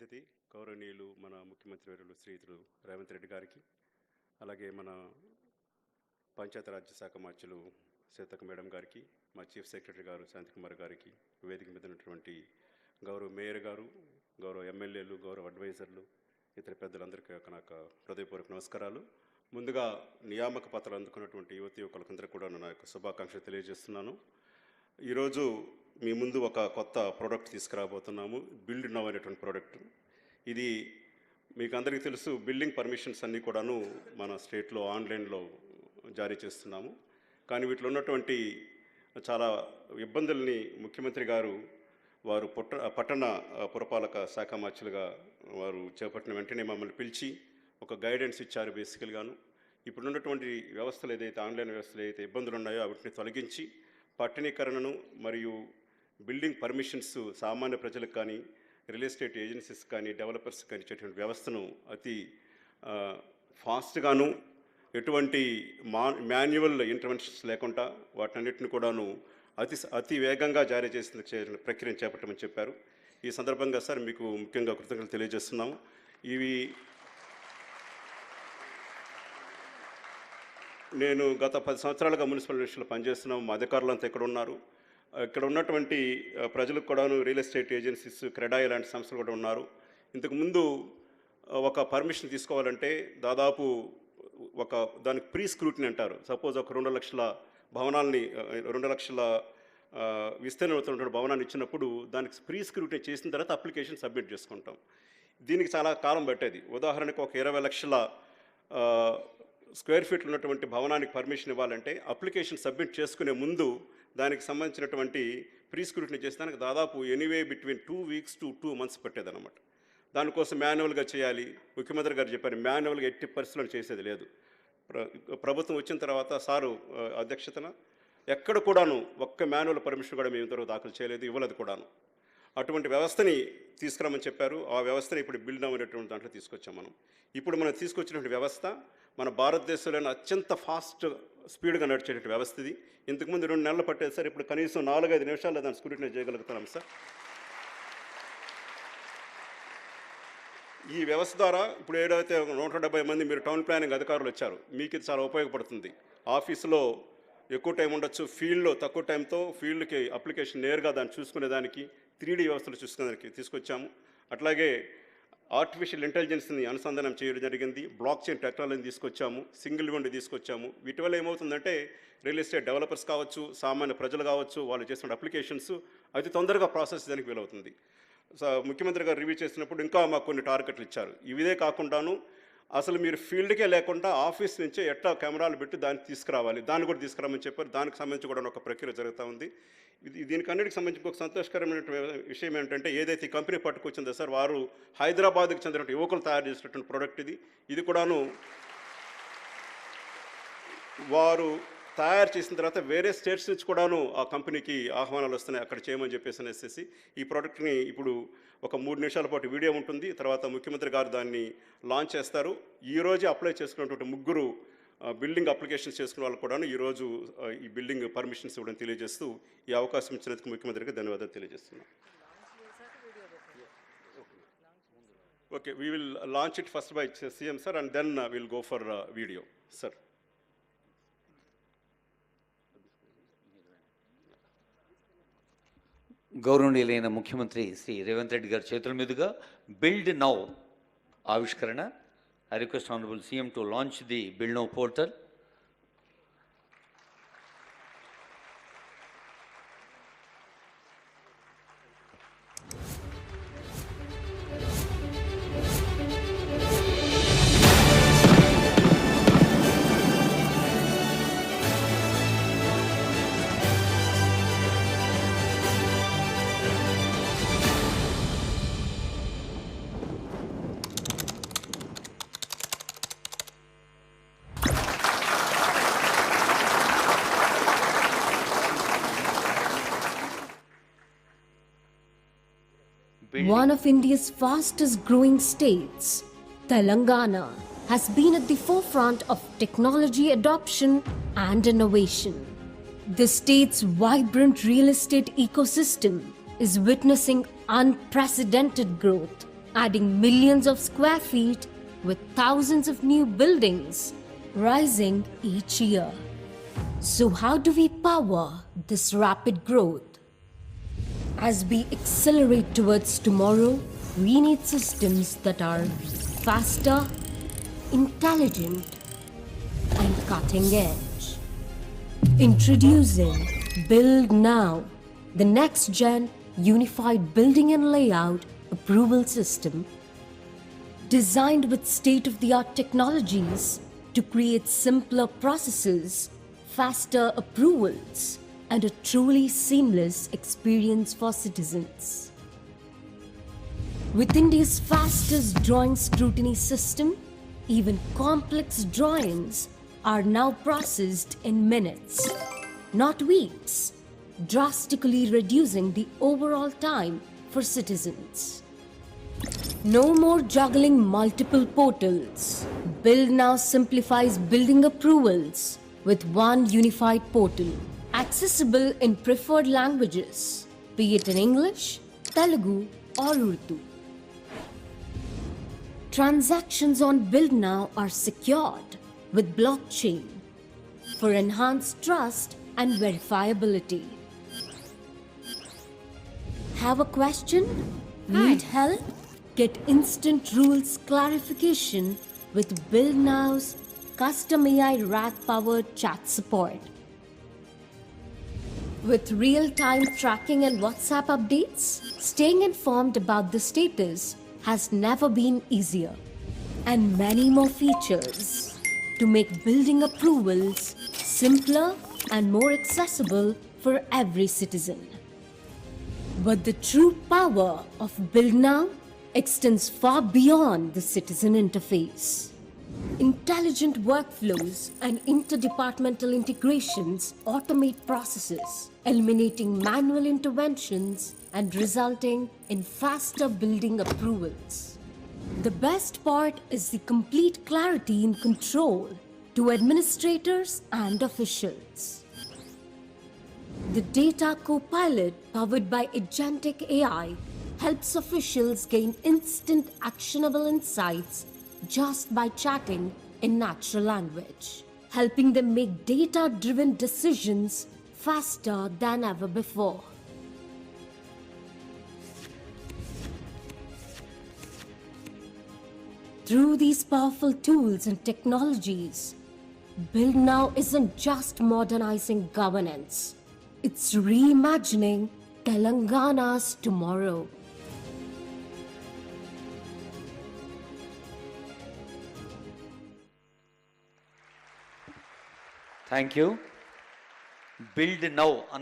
అతిథి గౌరవనీయులు మన ముఖ్యమంత్రి వర్యులు శ్రీయుతులు రేవంత్ రెడ్డి గారికి, అలాగే మన పంచాయతీరాజ్ శాఖ మార్చులు సీతక్క మేడం గారికి, మా చీఫ్ సెక్రటరీ గారు శాంతికుమార్ గారికి, వేదిక మీద ఉన్నటువంటి గౌరవ మేయర్ గారు, గౌరవ ఎమ్మెల్యేలు, గౌరవ అడ్వైజర్లు, ఇతర పెద్దలందరికీ నాకు హృదయపూర్వక నమస్కారాలు. ముందుగా నియామక పత్రాలు అందుకున్నటువంటి యువకులందరికీ కూడా నా యొక్క శుభాకాంక్షలు తెలియజేస్తున్నాను. ఈరోజు మీ ముందు ఒక కొత్త ప్రోడక్ట్ తీసుకురాబోతున్నాము, బిల్డ్ నౌ అనేటువంటి ప్రోడక్ట్. ఇది మీకు అందరికీ తెలుసు, బిల్డింగ్ పర్మిషన్స్ అన్నీ కూడాను మన స్టేట్లో ఆన్లైన్లో జారీ చేస్తున్నాము. కానీ వీటిలో ఉన్నటువంటి చాలా ఇబ్బందుల్ని ముఖ్యమంత్రి గారు వారు పట్టణ పురపాలక శాఖ మార్చులుగా వారు చేపట్టిన వెంటనే మమ్మల్ని పిలిచి ఒక గైడెన్స్ ఇచ్చారు. బేసికల్గాను ఇప్పుడున్నటువంటి వ్యవస్థలు ఏదైతే ఆన్లైన్ వ్యవస్థలు ఏదైతే ఇబ్బందులు ఉన్నాయో వాటిని తొలగించి పట్టణీకరణను మరియు బిల్డింగ్ పర్మిషన్స్ సామాన్య ప్రజలకు కానీ, రియల్ ఎస్టేట్ ఏజెన్సీస్ కానీ, డెవలపర్స్ కానీ ఇచ్చేటువంటి వ్యవస్థను అతి ఫాస్ట్గాను ఎటువంటి మాన్యువల్ ఇంటర్వెన్షన్స్ లేకుండా వాటన్నిటిని కూడాను అతి వేగంగా జారీ చేసిన ప్రక్రియను చేపట్టమని చెప్పారు. ఈ సందర్భంగా సార్ మీకు ముఖ్యంగా కృతజ్ఞతలు తెలియజేస్తున్నాము. ఇవి నేను గత 10 సంవత్సరాలుగా మున్సిపల్ మినిస్టర్లో పనిచేస్తున్నాము. మా అధికారులంతా ఇక్కడ ఉన్నారు. ఇక్కడ ఉన్నటువంటి ప్రజలకు కూడాను రియల్ ఎస్టేట్ ఏజెన్సీస్, క్రెడా లాంటి సంస్థలు కూడా ఉన్నారు. ఇంతకుముందు ఒక పర్మిషన్ తీసుకోవాలంటే దాదాపు దానికి ప్రీ స్క్రూటినీ అంటారు. సపోజ్ ఒక 2 లక్షల భవనాల్ని 2 లక్షల విస్తీర్ణం అవుతున్నటువంటి భవనాన్ని ఇచ్చినప్పుడు దానికి ప్రీ స్క్రూటినీ చేసిన తర్వాత అప్లికేషన్ సబ్మిట్ చేసుకుంటాం. దీనికి చాలా కాలం పట్టేది. ఉదాహరణకు ఒక 20 లక్షల స్క్వేర్ ఫీట్లు ఉన్నటువంటి భవనానికి పర్మిషన్ ఇవ్వాలంటే అప్లికేషన్ సబ్మిట్ చేసుకునే ముందు దానికి సంబంధించినటువంటి ప్రీ స్క్రూటినీ చేసేదానికి దాదాపు anyway between 2 weeks to 2 months పట్టేదన్నమాట. దానికోసం మాన్యువల్గా చేయాలి. ముఖ్యమంత్రి గారు చెప్పారు, మాన్యువల్గా 80% చేసేది లేదు. ప్రభుత్వం వచ్చిన తర్వాత సారు అధ్యక్షతన ఎక్కడ కూడాను ఒక్క మాన్యువల్ పర్మిషన్ కూడా మేము ఇంతవరకు దాఖలు చేయలేదు, ఇవ్వలేదు కూడాను. అటువంటి వ్యవస్థని తీసుకురామని చెప్పారు. ఆ వ్యవస్థని ఇప్పుడు బిల్డ్ అనేటువంటి దాంట్లో తీసుకొచ్చాం మనం. ఇప్పుడు మనం తీసుకొచ్చినటువంటి వ్యవస్థ మన భారతదేశంలోనే అత్యంత ఫాస్ట్ స్పీడ్గా నడిచేటువంటి వ్యవస్థ ఇది. ఇంతకుముందు 2 నెలలు పట్టేది సార్, ఇప్పుడు కనీసం 4-5 నిమిషాల్లో దాన్ని స్క్రూటినీ చేయగలుగుతున్నాం సార్. ఈ వ్యవస్థ ద్వారా ఇప్పుడు ఏదైతే 170 మంది మీరు టౌన్ ప్లానింగ్ అధికారులు వచ్చారు, మీకు ఇది చాలా ఉపయోగపడుతుంది. ఆఫీసులో ఎక్కువ టైం ఉండొచ్చు, ఫీల్డ్లో తక్కువ టైంతో ఫీల్డ్కి అప్లికేషన్ నేరుగా దాన్ని చూసుకునేదానికి 3D వ్యవస్థలు చూసుకునేదానికి తీసుకొచ్చాము. అట్లాగే ఆర్టిఫిషియల్ ఇంటెలిజెన్స్ని అనుసంధానం చేయడం జరిగింది. బ్లాక్ చైన్ టెక్నాలజీని తీసుకొచ్చాము, సింగిల్ విండో తీసుకొచ్చాము. వీటి వల్ల ఏమవుతుందంటే రియల్ ఎస్టేట్ డెవలపర్స్ కావచ్చు, సామాన్య ప్రజలు కావచ్చు, వాళ్ళు చేసిన అప్లికేషన్స్ అతి తొందరగా ప్రాసెస్ చేయడానికి వీలవుతుంది. ముఖ్యమంత్రి గారు రివ్యూ చేసినప్పుడు ఇంకా మాకు కొన్ని టార్గెట్లు ఇచ్చారు. ఇదే కాకుండాను అసలు మీరు ఫీల్డ్కే లేకుండా ఆఫీస్ నుంచే ఎట్లా కెమెరాలు పెట్టి దాన్ని తీసుకురావాలి, దాన్ని కూడా తీసుకురామని చెప్పారు. దానికి సంబంధించి కూడా ఒక ప్రక్రియ జరుగుతూ ఉంది. దీనికి అన్నిటికి సంబంధించి ఒక సంతోషకరమైన విషయం ఏంటంటే ఏదైతే ఈ కంపెనీ పట్టుకొచ్చిందో సార్, వారు హైదరాబాద్కి చెందిన యువకులు తయారు చేసినటువంటి ప్రోడక్ట్ ఇది కూడాను వారు తయారు చేసిన తర్వాత వేరే స్టేట్స్ నుంచి కూడాను ఆ కంపెనీకి ఆహ్వానాలు వస్తున్నాయి, అక్కడ చేయమని చెప్పేసి అనేసి ఈ ప్రోడక్ట్ని ఇప్పుడు ఒక 3 నిమిషాల పాటు వీడియో ఉంటుంది. తర్వాత ముఖ్యమంత్రి గారు దాన్ని లాంచ్ చేస్తారు. ఈరోజు అప్లై చేసుకున్నటువంటి 3 బిల్డింగ్ అప్లికేషన్స్ చేసుకున్న వాళ్ళు కూడాను ఈరోజు ఈ బిల్డింగ్ పర్మిషన్స్ ఇవ్వడం తెలియజేస్తూ ఈ అవకాశం ఇచ్చినందుకు ముఖ్యమంత్రికి ధన్యవాదాలు తెలియజేస్తున్నాను. Okay, we will launch it first by CM sir, and then will go for video sir. గౌరవనీయులైన ముఖ్యమంత్రి శ్రీ రేవంత్ రెడ్డి గారి చేతుల మీదుగా బిల్డ్ నౌ ఆవిష్కరణ. I request Honorable CM to launch the Build Now portal. One of India's fastest growing states, Telangana, has been at the forefront of technology adoption and innovation. The state's vibrant real estate ecosystem is witnessing unprecedented growth. adding millions of square feet with thousands of new buildings rising each year. So, how do we power this rapid growth? As we accelerate towards tomorrow, we need systems that are faster, intelligent, and cutting edge. Introducing Build Now, the next gen unified building and layout approval system designed with state of the art technologies to create simpler processes, faster approvals, and a truly seamless experience for citizens. With India's fastest drawing scrutiny system, even complex drawings are now processed in minutes, not weeks, drastically reducing the overall time for citizens. No more juggling multiple portals. Build Now simplifies building approvals with one unified portal, accessible in preferred languages, be it in English, Telugu, or Urdu. Transactions on Build Now are secured with blockchain for enhanced trust and verifiability. Have a question? Need help? Get instant rules clarification with Build Now's custom AI RAG-powered chat support. With real-time tracking and WhatsApp updates, staying informed about the status has never been easier. And many more features to make building approvals simpler and more accessible for every citizen. But the true power of Build Now extends far beyond the citizen interface. Intelligent workflows and interdepartmental integrations automate processes, eliminating manual interventions and resulting in faster building approvals. The best part is the complete clarity and control to administrators and officials. The Data Copilot, powered by Agentic AI, helps officials gain instant actionable insights just by chatting in natural language, helping them make data-driven decisions faster than ever before. Through these powerful tools and technologies, Build Now isn't just modernizing governance, it's reimagining Telangana's tomorrow. Thank you. Build now అన్న